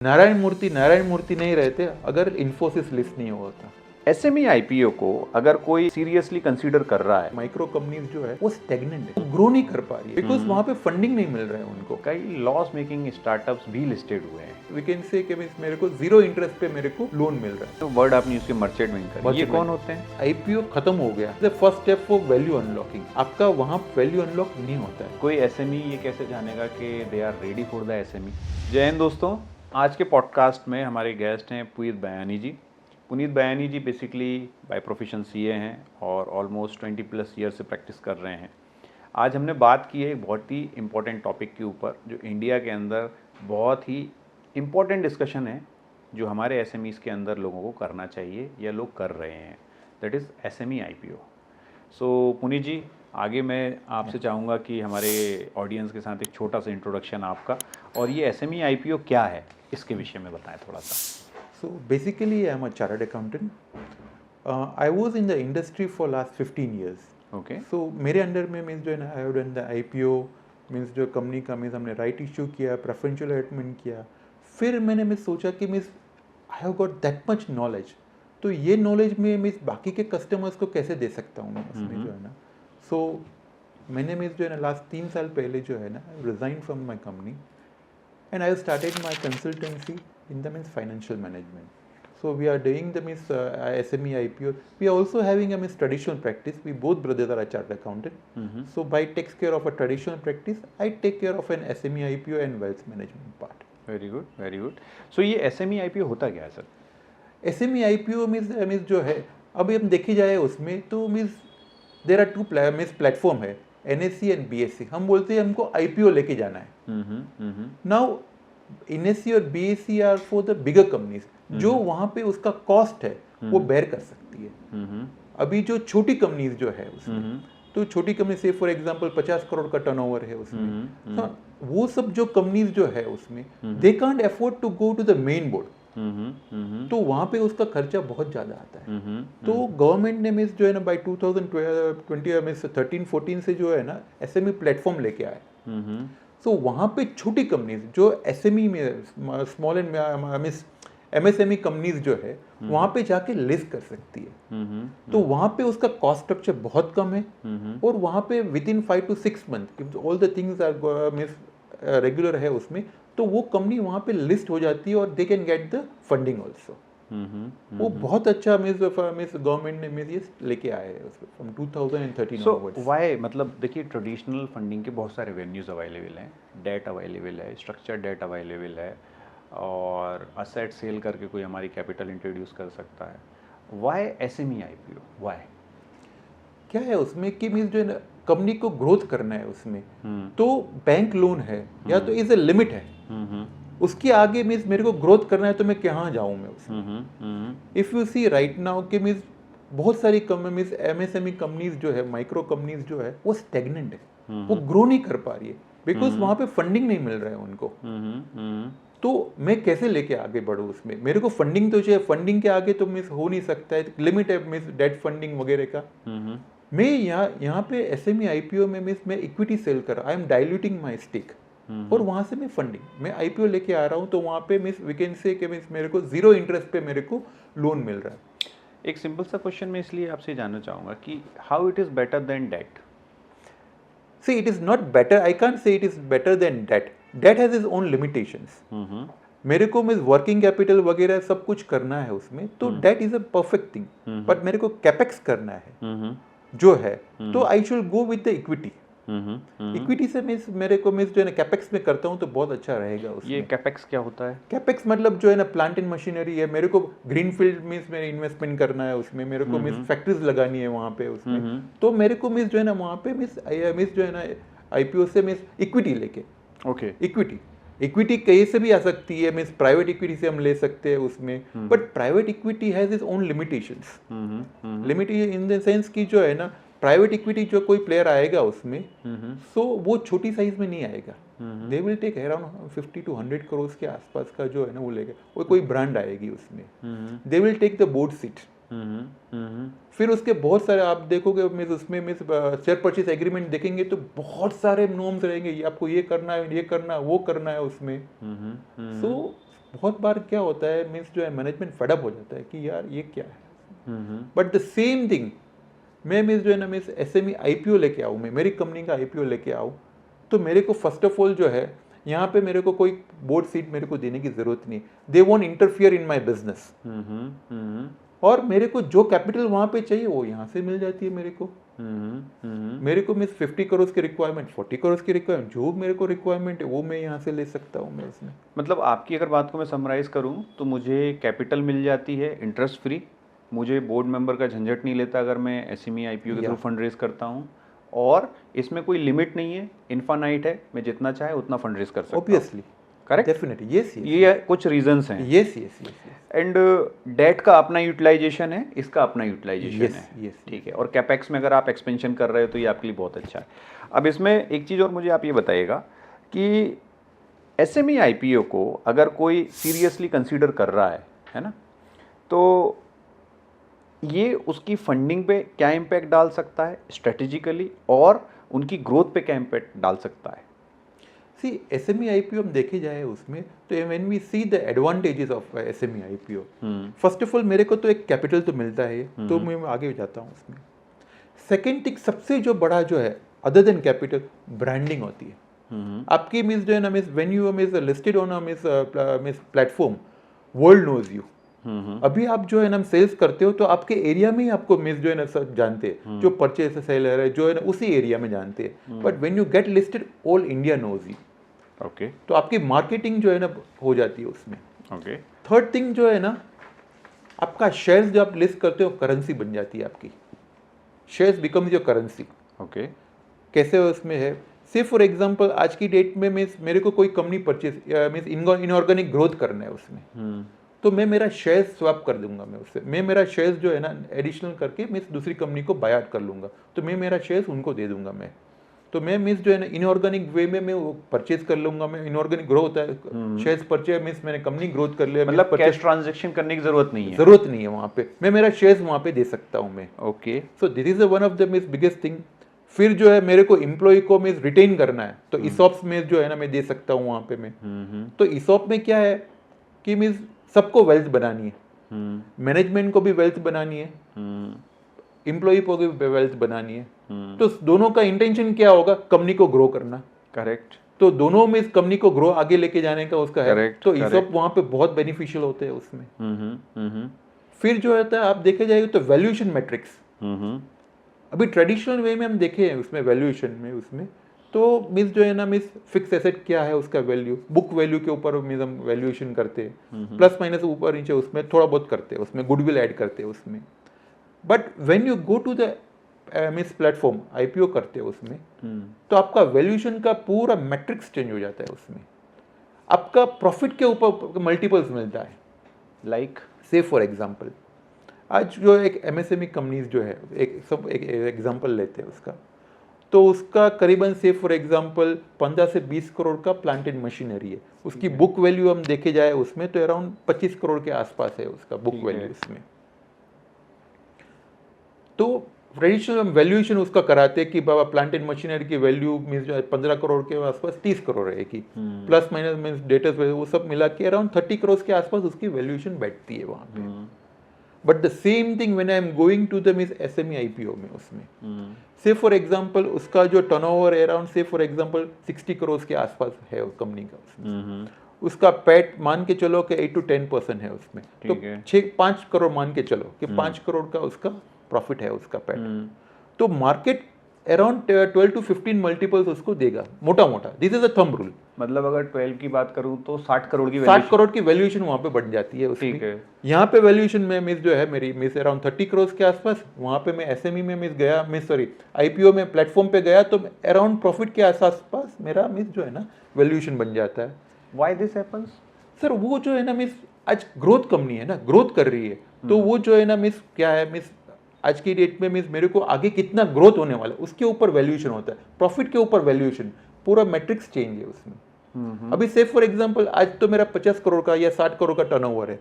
नारायण मूर्ति नहीं रहते अगर इन्फोसिस लिस्ट नहीं होता। एसएमई आईपीओ को अगर कोई सीरियसली कंसीडर कर रहा है, माइक्रो कंपनीज जो है वो स्टेगनेंट है, ग्रो नहीं कर पा रही है बिकॉज वहाँ पे फंडिंग नहीं मिल रहा है उनको। कई लॉस मेकिंग स्टार्टअप्स भी लिस्टेड हुए हैं। वी कैन से कि मेरे को जीरो इंटरेस्ट पे मेरे को लोन मिल रहा है। तो वर्ड आपने उसके मर्चेंट बैंक कर, ये कौन होते हैं? आईपीओ खत्म हो गया, the first step for value unlocking. आपका वहाँ वैल्यू अनलॉक नहीं होता है। कोई एसएमई ये कैसे जानेगा कि they are ready for the SME? Jai Hind दोस्तों, आज के पॉडकास्ट में हमारे गेस्ट हैं पुनीत बयानी जी। पुनीत बयानी जी बेसिकली बाय प्रोफेशन सीए हैं और ऑलमोस्ट 20+ ईयर से प्रैक्टिस कर रहे हैं। आज हमने बात की है एक बहुत ही इम्पोर्टेंट टॉपिक के ऊपर, जो इंडिया के अंदर बहुत ही इम्पोर्टेंट डिस्कशन है, जो हमारे एसएमईज के अंदर लोगों को करना चाहिए या लोग कर रहे हैं, दैट इज़ एसएमई आईपीओ। सो पुनीत जी, आगे मैं आपसे चाहूँगा कि हमारे ऑडियंस के साथ एक छोटा सा इंट्रोडक्शन आपका, और ये एसएमई आईपीओ क्या है इसके विषय में बताएं थोड़ा सा। So basically, I am a chartered accountant. I was in the industry for last 15 years. Okay. So मेरे अंडर में मीन्स जो है ना, I have done the IPO, means जो कंपनी का मीन्स हमने राइट इशू किया, प्रेफरेंशियल अलॉटमेंट किया। फिर मैंने सोचा कि means I have got that much knowledge, तो ये नॉलेज में मीन्स बाकी के कस्टमर्स को कैसे दे सकता हूँ मैं उसमें जो है ना। सो मैंने मीन्स जो है ना लास्ट 3 साल पहले जो है ना resign from my company and I started my consultancy in the means financial management. So we are doing the means SME IPO. We are also having a means traditional practice. We both brothers are a chartered accountant. So by takes care of a traditional practice, I take care of an SME IPO and wealth management part. Very good, very good. So ये SME IPO होता क्या है sir? SME IPO means जो है, अब हम देखी जाए उसमें तो means there are two platform है, NSE एंड BSE। हम बोलते हैं हमको IPO लेके जाना है। नाउ NSE और BSE are for the bigger companies, जो वहाँ पे उसका कॉस्ट है वो बेयर कर सकती है। अभी जो छोटी कंपनीज जो है उसमें, तो छोटी कंपनी से फॉर एग्जांपल 50 करोड़ का टर्नओवर है उसमें, तो वो सब जो कंपनीज जो है उसमें they can't afford to go to the main board, तो वहाँ पे उसका खर्चा बहुत ज़्यादा आता है। तो गवर्नमेंट ने मिस जो है ना बाई 2020 13-14 से जो है ना SME प्लेटफॉर्म लेके आए। सो वहाँ पे छोटी कंपनीज जो SME में स्मॉल एंड MSME कंपनीज जो है वहाँ पे जाके लिस्ट कर सकती है। तो वहाँ पे उसका कॉस्ट स्ट्रक्चर बहुत कम है, और वहाँ पे within 5 to 6 month all the things are regular है उसमें, तो वो कंपनी वहाँ पे लिस्ट हो जाती है और they can get the funding also. वो बहुत अच्छा गवर्नमेंट ने ये लेके आए हैं फ्रॉम 2013 onwards। व्हाई, मतलब देखिए ट्रेडिशनल फंडिंग के बहुत सारे वेन्यूज अवेलेबल हैं, डेट अवेलेबल है, स्ट्रक्चर डेट अवेलेबल है, और असेट सेल करके कोई हमारी कैपिटल इंट्रोड्यूस कर सकता है। Why SME IPO, why? क्या है उसमें कि मीन्स जो है ना कंपनी को ग्रोथ करना है उसमें, तो बैंक लोन है या तो इज ए लिमिट है, उसके आगे मीन्स मेरे को ग्रोथ करना है तो मैं कहाँ जाऊँ मैं उसमें। If you see right now कि मीन्स बहुत सारी मीन्स MSME कंपनीज जो है, माइक्रो कंपनीज जो है वो स्टेगनेंट है, वो ग्रो नहीं कर पा रही है बिकॉज वहाँ पे फंडिंग नहीं मिल रहा है उनको। तो मैं कैसे लेके आगे बढ़ूँ उसमें, मेरे को फंडिंग तो चाहिए, फंडिंग के आगे तो मिस हो नहीं सकता है, लिमिट है मिस डेट फंडिंग वगैरह का। मैं यहाँ पे SME IPO में मिस मैं इक्विटी सेल कर रहा, I am diluting my stake, और वहाँ से मैं फंडिंग मैं IPO लेके आ रहा हूँ, तो वहाँ पे मिस वी कैन से कि मिस मेरे को जीरो इंटरेस्ट पे मेरे को लोन मिल रहा है। एक सिंपल सा क्वेश्चन मैं इसलिए आपसे जानना चाहूँगा कि how it is better than debt? See, it is not better. I can't say it is better than debt. Debt has its own limitations. मेरे को मिस वर्किंग कैपिटल वगैरह सब कुछ करना है उसमें, तो debt is a perfect thing, but मेरे को कैपेक्स करना है जो है, तो I should go with the equity. Equity से मिस मेरे को मिस जो है ना कैपेक्स में करता हूँ तो बहुत अच्छा रहेगा उसमें। ये कैपेक्स क्या होता है? कैपेक्स मतलब जो है ना प्लांट एंड मशीनरी है, मेरे को ग्रीन फील्ड मीन्स मेरे इन्वेस्टमेंट करना है उसमें, मेरे को मिस फैक्ट्रीज लगानी है वहाँ पे उसमें, तो मेरे को मिस जो है ना वहाँ पे मिस जो है ना IPO से मिस इक्विटी लेके। ओके। इक्विटी कहीं से भी आ सकती है, मीन्स प्राइवेट इक्विटी से हम ले सकते हैं उसमें, but private equity has its own limitations. Limitation in the sense की जो है ना प्राइवेट इक्विटी जो कोई प्लेयर आएगा उसमें, सो वो छोटी साइज में नहीं आएगा, they will take around 50 to 100 crore के आसपास का जो है ना वो लेगा, वो कोई ब्रांड आएगी उसमें, they will take the board seat. फिर उसके बहुत सारे आप देखोगे मिस उसमें मिस शेयर परचेज एग्रीमेंट देखेंगे तो बहुत सारे नॉर्म्स रहेंगे, ये आपको ये करना है, ये करना है, वो करना है उसमें। सो बहुत बार क्या होता है मीन्स जो है मैनेजमेंट फेडअप हो जाता है कि यार ये क्या है, बट द सेम थिंग मैं मीन्स जो है ना मीन्स SME IPO लेके आऊँ, मैं मेरी कंपनी का IPO लेके आऊँ, तो मेरे को फर्स्ट ऑफ ऑल जो है यहाँ पे मेरे को कोई बोर्ड सीट मेरे को देने की जरूरत नहीं, they won't interfere in my business, और मेरे को जो कैपिटल वहाँ पे चाहिए वो यहाँ से मिल जाती है मेरे को। मेरे को मीन्स 50 करोड़ की रिक्वायरमेंट, 40 करोड़ की रिक्वायरमेंट, जो मेरे को रिक्वायरमेंट है वो मैं यहाँ से ले सकता हूँ मैं इसमें। मतलब आपकी अगर बात को मैं समराइज़ करूँ तो मुझे कैपिटल मिल जाती है इंटरेस्ट फ्री, मुझे बोर्ड मेंबर का झंझट नहीं लेता अगर मैं SME IPO के थ्रू फंड रेज करता हूँ, और इसमें कोई लिमिट नहीं है, इनफानाइट है, मैं जितना चाहे उतना फंड रेज कर सकता हूँ। ऑब्वियसली, करेक्ट, डेफिनेटली, यस, ये कुछ रीजंस हैं। Yes yes yes. And debt का अपना यूटिलाइजेशन है, इसका अपना यूटिलाइजेशन है, yes, ठीक है। और कैपेक्स में अगर आप एक्सपेंशन कर रहे हो तो ये आपके लिए बहुत अच्छा है। अब इसमें एक चीज़ और मुझे आप ये बताइएगा कि SME IPO को अगर कोई सीरियसली कंसीडर कर रहा है ना, तो ये उसकी फंडिंग पे क्या इम्पैक्ट डाल सकता है स्ट्रेटेजिकली, और उनकी ग्रोथ पे क्या इम्पैक्ट डाल सकता है? सी SME IPO हम देखे जाए उसमें, तो when we see the advantages of SME IPO, first of all मेरे को तो एक कैपिटल तो मिलता है, तो मैं आगे जाता हूँ उसमें। सेकेंड थिंग सबसे जो बड़ा जो है अदर देन कैपिटल, ब्रांडिंग होती है। आपकी मिस जो है ना miss when you miss listed on a miss platform, world knows you. अभी आप जो है ना सेल्स करते हो तो आपके एरिया में ही आपको मिस जो है ना सब जानते हैं, जो परचेज सेलर है जो है ना उसी एरिया में जानते हैं, but when you get listed all India knows you. Okay, तो आपकी मार्केटिंग जो है ना हो जाती है उसमें। ओके, थर्ड थिंग जो है ना, आपका शेयर्स जो आप लिस्ट करते हो करेंसी बन जाती है आपकी, shares becomes your currency. Okay, कैसे उसमें है, से फॉर एग्जांपल आज की डेट में मेरे को कोई company purchase means inorganic growth करना है उसमें, तो मैं मेरा शेयर स्वैप कर दूंगा, मैं उससे मैं मेरा शेयर्स जो है ना एडिशनल करके मैं दूसरी कंपनी को बाय आउट कर लूंगा, तो मैं मेरा शेयर्स उनको दे दूंगा मैं। तो मैं मिस जो है ना इनऑर्गेनिक वे में मैं वो परचेज कर लूंगा, मैं इनऑर्गेनिक ग्रो होता है, शेयर्स परचेज मिस मैंने कंपनी ग्रोथ कर लिया, मतलब कैश ट्रांजैक्शन करने की जरूरत नहीं है, जरूरत नहीं है वहाँ पे, मैं मेरा शेयर्स वहाँ पे दे सकता हूँ मैं। Okay, so this is one of the miss biggest thing. फिर जो है मेरे को एम्प्लॉय को मिस रिटेन करना है, तो ESOPs में जो है ना मैं दे सकता हूँ वहाँ पे मैं। तो ESOP में क्या है कि मिस सबको वेल्थ बनानी है, मैनेजमेंट को भी वेल्थ बनानी है, एम्प्लॉय को भी वेल्थ बनानी है, तो दोनों का इंटेंशन क्या होगा, कंपनी को ग्रो करना। करेक्ट, तो दोनों में इस कंपनी को ग्रो आगे लेके जाने का उसका है, Correct, तो correct. ESOP वहाँ पे बहुत बेनिफिशियल होते हैं उसमें। फिर जो होता है आप देखे जाएगा तो वैल्यूएशन मैट्रिक्स, अभी ट्रेडिशनल वे में हम देखे हैं उसमें वैल्यूएशन में उसमें, तो मिस जो है ना मिस फिक्स एसेट क्या है उसका वैल्यू, बुक वैल्यू के ऊपर मिस हम वैल्यूएशन करते हैं, प्लस माइनस ऊपर नीचे उसमें थोड़ा बहुत करते हैं, उसमें गुडविल ऐड करते हैं उसमें। But when you go to the miss platform IPO करते हो उसमें, तो आपका वैल्यूएशन का पूरा मैट्रिक्स चेंज हो जाता है उसमें, आपका प्रॉफिट के ऊपर मल्टीपल्स मिलता है। लाइक से फॉर एग्जांपल आज जो एक MSME कंपनीज जो है, एक एग्जांपल लेते हैं उसका, तो उसका करीबन से फॉर एग्जांपल 15 से 20 करोड़ का प्लांट एंड मशीनरी है, उसकी बुक वैल्यू हम देखे जाए उसमें तो अराउंड 25 करोड़ के आसपास है उसका बुक वैल्यू उसमें। तो ट्रेडिशनल वैल्यूएशन उसका कराते हैं कि बाबा प्लांट एंड मशीनरी की वैल्यू मीन्स जो है 15 करोड़ के आसपास 30 करोड़ रहेगी, प्लस माइनस मीन्स डेटर्स वो सब मिला के अराउंड 30 करोड़ के आसपास उसकी वैल्यूएशन बैठती है वहाँ पे। But the same thing when I am going to the miss SME IPO में उसमें, से फॉर एग्जांपल उसका जो टर्नओवर है अराउंड से फॉर एग्जांपल 60 करोड़ के आसपास है उस कंपनी का उसमें, उसका पैट मान के चलो कि 8 to 10% है उसमें, तो 5 करोड़ मान के चलो कि 5 करोड़ का उसका प्रॉफिट है उसका पैट, तो मार्केट अराउंड 12 to 15 मल्टीपल्स उसको देगा मोटा मोटा, this is a thumb rule. मतलब अगर 12 की बात करूं तो 60 करोड़ की 60 करोड़ की वैल्यूएशन वहाँ पे बढ़ जाती है उसकी। ठीक है, यहाँ पे वैल्यूएशन में मिस जो है मेरी मिस अराउंड 30 करोड़ के आसपास, वहाँ पे मैं SME में मिस गया, मिस सॉरी IPO में प्लेटफॉर्म पे गया तो अराउंड प्रॉफिट के आसपास मेरा मिस जो है ना वैल्यूएशन बन जाता है। Why this happens? सर वो जो है ना मिस आज ग्रोथ कंपनी है ना, ग्रोथ कर रही है, तो वो जो है ना मिस क्या है मिस आज की डेट में मिस मेरे को आगे कितना ग्रोथ होने वाला है उसके ऊपर वैल्यूएशन होता है, प्रॉफिट के ऊपर वैल्यूएशन, पूरा मैट्रिक्स चेंज है उसमें। अभी से फॉर एग्जांपल आज तो मेरा 50 करोड़ का या 60 करोड़ का टर्नओवर है,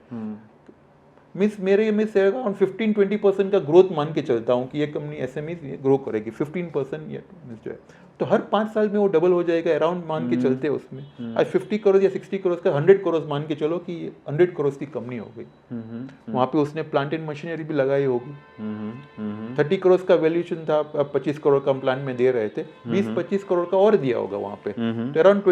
मीन्स मेरे में से अराउंड 15-20% का ग्रोथ मान के चलता हूँ कि ये कंपनी एसएमई ग्रो करेगी 15% या जो है, तो हर 5 साल में वो डबल हो जाएगा अराउंड मान के चलते हैं उसमें। आज 50 करोड़ या 60 करोड़ का 100 करोड़ मान के चलो कि 100 करोड़ की कंपनी हो गई। वहाँ पे उसने प्लांट एंड मशीनरी भी लगाई होगी। 30 करोड़ का वैल्यूएशन था, 25 करोड़ का प्लांट में दे रहे थे, 20-25 करोड़ का और दिया होगा वहाँ पे, तो अराउंड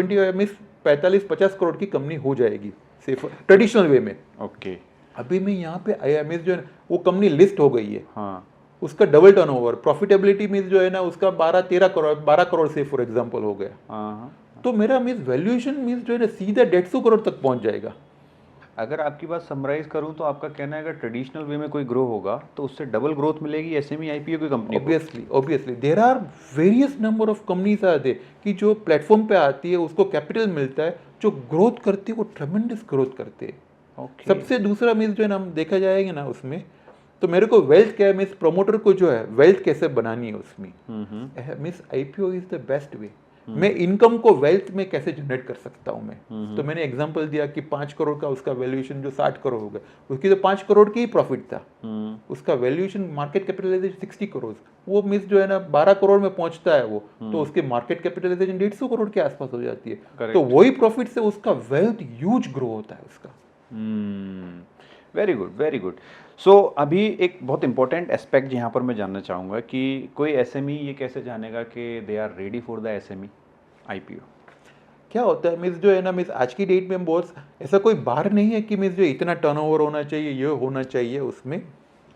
45-50 करोड़ की कंपनी हो जाएगी सिर्फ ट्रेडिशनल वे में। ओके, अभी मैं यहाँ पे आया मीन्स जो है वो कंपनी लिस्ट हो गई है, हाँ, उसका डबल टर्नओवर, प्रॉफिटेबिलिटी मीन्स जो है ना उसका 12 करोड़ से फॉर एग्जांपल हो गया, हाँ। तो मेरा मीन्स वैल्यूएशन मीन्स जो है ना सीधा 150 करोड़ तक पहुंच जाएगा। अगर आपकी बात समराइज करूं तो आपका कहना है अगर ट्रेडिशनल वे में कोई ग्रो होगा तो उससे डबल ग्रोथ मिलेगी एसएमई आईपीओ की कंपनी को। Obviously there are various number of companies are there कि जो प्लेटफॉर्म पे आती है उसको कैपिटल मिलता है, जो ग्रोथ करती है वो ट्रेमेंडस ग्रोथ करते हैं। Okay. सबसे दूसरा मीन्स जो है ना हम देखा जाएगा ना उसमें, तो मेरे को वेल्थ क्या है मीन्स प्रमोटर को जो है वेल्थ कैसे बनानी है उसमें, means IPO is the best way. मैं इनकम को वेल्थ में कैसे जनरेट कर सकता हूँ मैं, तो मैंने एग्जांपल दिया कि 5 करोड़ का उसका वैल्यूएशन जो 60 करोड़ हो गया, उसकी तो 5 करोड़ की ही प्रॉफिट था, उसका वैल्यूएशन मार्केट कैपिटलाइजेशन 60 करोड़, वो मीन्स जो है ना 12 करोड़ में पहुंचता है वो, तो उसकी मार्केट कैपिटलाइजेशन 150 करोड़ के आसपास हो जाती है। Correct. तो वही प्रॉफिट से उसका वेल्थ ह्यूज ग्रो होता है उसका। Very good, very good. So अभी एक बहुत इंपॉर्टेंट एस्पेक्ट यहाँ पर मैं जानना चाहूँगा कि कोई एसएमई ये कैसे जानेगा कि they are ready for the SME IPO. क्या होता है मीन्स जो है ना मीन्स आज की डेट में बहुत ऐसा कोई बाहर नहीं है कि मीन्स जो इतना टर्नओवर होना चाहिए, ये होना चाहिए, उसमें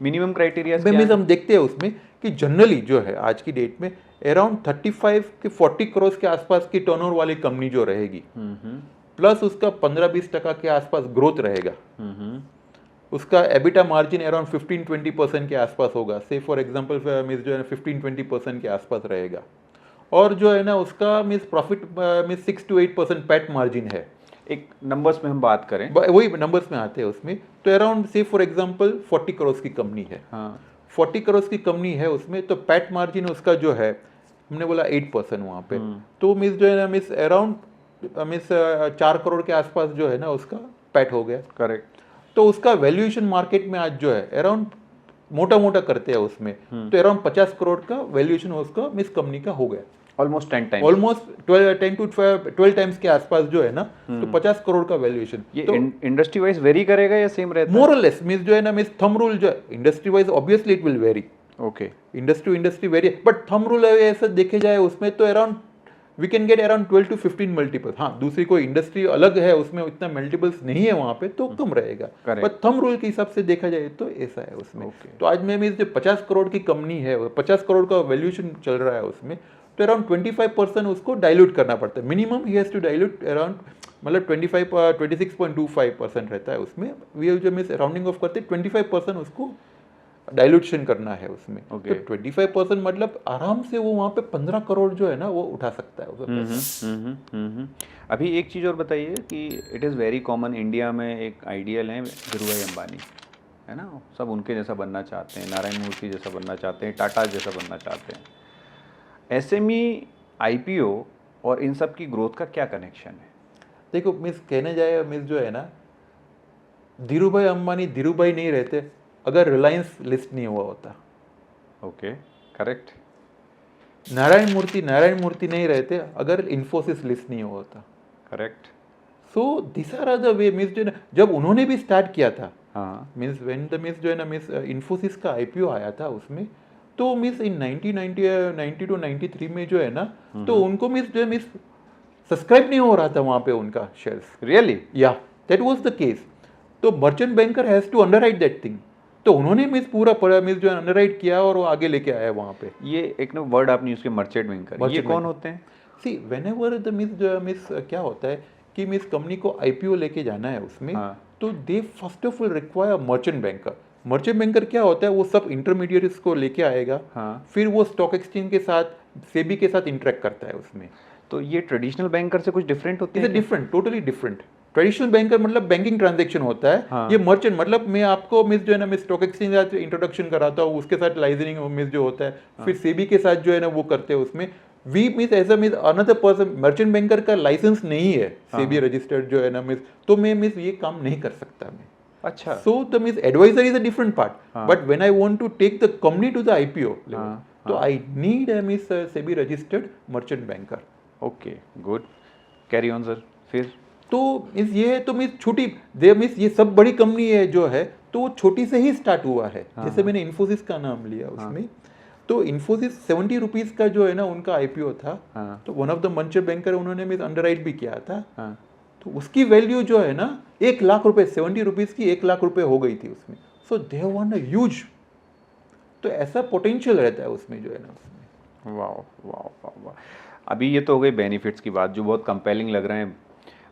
मिनिमम क्राइटेरिया मीन्स हम देखते हैं उसमें कि जनरली जो है आज की डेट में अराउंड 35 के 40 करोड़ के आसपास की टर्नओवर वाली कंपनी जो रहेगी, प्लस उसका 15-20% के आसपास ग्रोथ रहेगा, उसका एबिटा मार्जिन अराउंड 15-20% के आसपास होगा, से फॉर एग्जांपल मीन्स जो है 15-20% के आसपास रहेगा, और जो है ना उसका means profit means 6-8% PAT margin है। एक नंबर्स में हम बात करें, वही नंबर्स में आते हैं उसमें, तो अराउंड से फॉर एग्जांपल 40 करोड़ की कंपनी है, हाँ 40 करोड़ की कंपनी है उसमें, तो पैट मार्जिन उसका जो है हमने बोला 8% वहाँ पे, तो मीन्स जो है ना मीन्स अराउंड मीन्स 4 करोड़ के आसपास जो है ना उसका पैट हो गया। करेक्ट। तो उसका वैल्यूएशन मार्केट में आज जो है अराउंड मोटा करते हैं उसमें, तो अराउंड 50 करोड़ का वैल्यूएशन उसका मिस कंपनी का हो गया, almost 10 times, almost 10 to 12 times के आसपास जो है ना, तो 50 करोड़ का वैल्यूएशन। ये तो इंडस्ट्री वाइज वेरी करेगा या सेम रहता है? मोर और लेस मींस जो है ना मींस थंब रूल जो industry wise obviously it will vary, okay, industry vary, but thumb rule ऐसा देखे जाए उसमें तो around we can get around 12 to 15 multiple. हाँ दूसरी कोई इंडस्ट्री अलग है उसमें इतना मल्टीपल्स नहीं है वहाँ पे, तो कम रहेगा, बट थंब रूल के हिसाब से देखा जाए तो ऐसा है उसमें। तो आज में जो 50 करोड़ की कंपनी है, 50 करोड़ का वैल्यूएशन चल रहा है उसमें, तो अराउंड 25% उसको डाइल्यूट करना पड़ता है, मिनिमम ही हैज टू डाइल्यूट अराउंड, मतलब 26.25% रहता है उसमें, वी जो मींस राउंडिंग ऑफ करते 25% उसको डाइल्यूशन करना है उसमें। तो 25% मतलब आराम से वो वहाँ पे 15 करोड़ जो है ना वो उठा सकता है। अभी एक चीज़ और बताइए कि it is very common India में, एक आइडियल है धीरूभाई अंबानी, है ना, सब उनके जैसा बनना चाहते हैं, नारायण मूर्ति जैसा बनना चाहते हैं, टाटा जैसा बनना चाहते हैं। एसएमई आईपीओ और इन सब की ग्रोथ का क्या कनेक्शन है? देखो मिस कहने जाए मिस जो है ना, धीरूभाई अंबानी धीरूभाई नहीं रहते अगर रिलायंस लिस्ट नहीं हुआ होता। Okay, correct. नारायण मूर्ति नहीं रहते अगर इन्फोसिस लिस्ट नहीं हुआ होता। Correct. So this are the way means जो है ना, जब उन्होंने भी स्टार्ट किया था, हाँ मीन्स व्हेन द मीन्स जो है ना मीन्स इन्फोसिस का आईपीओ आया था उसमें, तो मीन्स इन 1990 to 93 में जो है ना, तो उनको मीन्स जो है मीन्स सब्सक्राइब नहीं हो रहा था वहाँ पे उनका शेयर्स। रियली? या दैट वाज द केस। तो merchant banker has to underwrite that thing, तो उन्होंने मीन्स पूरा मीन्स जो है अंडरराइट किया और वो आगे लेके आया वहाँ पे। ये एक ना वर्ड आपने यूज किया मर्चेंट बैंकर, ये कौन होते हैं? सी व्हेनेवर द मीन्स जो मीन्स क्या होता है कि मीन्स कंपनी को आईपीओ लेके जाना है उसमें, तो they first of all require merchant banker. Merchant banker क्या होता है, वो सब इंटरमीडिएट्स को लेके आएगा, फिर वो स्टॉक एक्सचेंज के साथ, सेबी के साथ इंटरेक्ट करता है उसमें। तो ये ट्रेडिशनल बैंकर से कुछ डिफरेंट होते हैं? Different, totally different. Traditional banker मतलब बैंकिंग ट्रांजैक्शन होता है, ये मर्चेंट मतलब मैं आपको मिस जो है ना मैं स्टॉक एक्सचेंज साथ इंट्रोडक्शन कराता हूँ, उसके साथ लाइसेंसिंग मिस जो होता है, फिर सेबी के साथ जो है ना वो करते हैं उसमें। वी मीस एज अ मीस अनदर पर्सन, मर्चेंट बैंकर का लाइसेंस नहीं है सेबी रजिस्टर्ड जो है ना मिस, तो मैं मिस ये काम नहीं कर सकता मैं। अच्छा। So the means advisor is a different part. हाँ. But when I want to take the company to the IPO level, हाँ, so हाँ. I need a means SEBI registered merchant banker. Okay, good, carry on sir. फिर तो means ये है, तो means छोटी दे means ये सब बड़ी कंपनी है जो है, तो वो छोटी से ही स्टार्ट हुआ है। हाँ, जैसे हाँ. मैंने इन्फोसिस का नाम लिया उसमें, तो इन्फोसिस 70 रुपीज़ का जो है ना उनका IPO था। हाँ. तो one of the merchant banker उन्होंने मीन्स अंडरराइट भी किया था। हाँ. तो उसकी वैल्यू जो है ना 1 लाख रुपए, 70 रुपीज़ की 1 लाख रुपए हो गई थी उसमें। सो दे वांट अ ह्यूज, तो ऐसा पोटेंशियल रहता है उसमें जो है ना उसमें। वाह वाह वाह वाह। अभी ये तो हो गई बेनिफिट्स की बात जो बहुत कंपेलिंग लग रहे हैं,